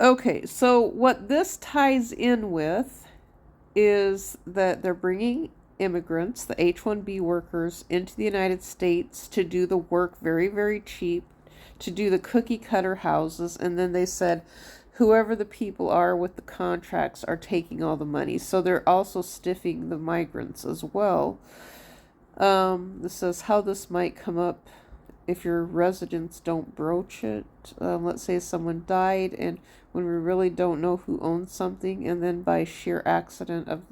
Okay, so what this ties in with is that they're bringing immigrants, the H-1B workers, into the United States to do the work very, very cheap, to do the cookie cutter houses. And then they said, whoever the people are with the contracts are taking all the money. So they're also stiffing the migrants as well. This says how this might come up if your residents don't broach it. Let's say someone died, and when we really don't know who owns something, and then by sheer accident of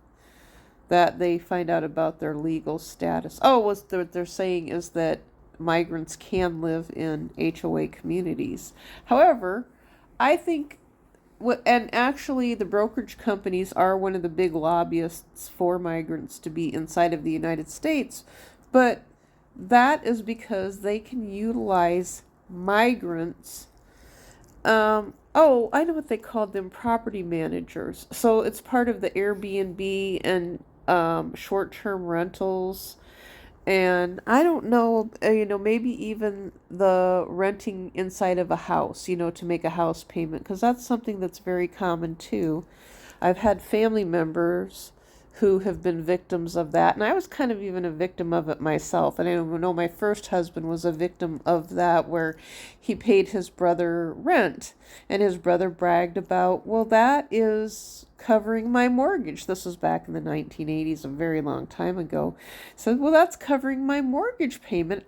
that, they find out about their legal status. Oh, what they're saying is that migrants can live in HOA communities. However, I think and actually, the brokerage companies are one of the big lobbyists for migrants to be inside of the United States, but that is because they can utilize migrants. I know what they called them, property managers. So it's part of the Airbnb and short-term rentals, and I don't know, maybe even the renting inside of a house, to make a house payment, because that's something that's very common too. I've had family members who have been victims of that, and I was kind of even a victim of it myself. And I know my first husband was a victim of that, where he paid his brother rent, and his brother bragged about, well, that is covering my mortgage. This was back in the 1980s, a very long time ago. Said, well, that's covering my mortgage payment.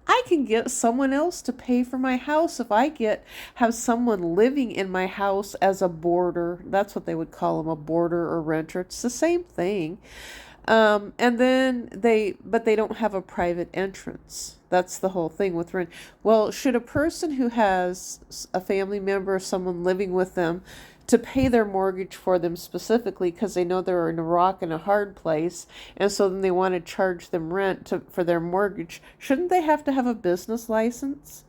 I can get someone else to pay for my house if I have someone living in my house as a boarder. That's what they would call them, a boarder or renter. It's the same thing. And then but they don't have a private entrance. That's the whole thing with rent. Well, should a person who has a family member or someone living with them to pay their mortgage for them specifically because they know they're in a rock and a hard place, and so then they want to charge them rent for their mortgage, shouldn't they have to have a business license?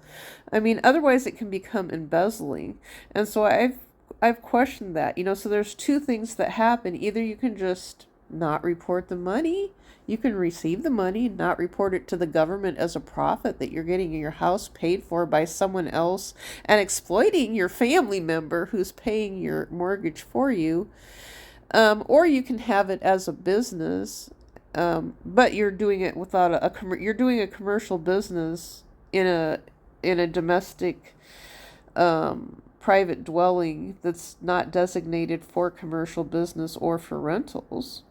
I mean, otherwise it can become embezzling. And so I've questioned that. So there's two things that happen. Either you can just not report the money. You can receive the money, not report it to the government as a profit that you're getting your house paid for by someone else and exploiting your family member who's paying your mortgage for you. Or you can have it as a business, but you're doing it without you're doing a commercial business in a domestic private dwelling that's not designated for commercial business or for rentals.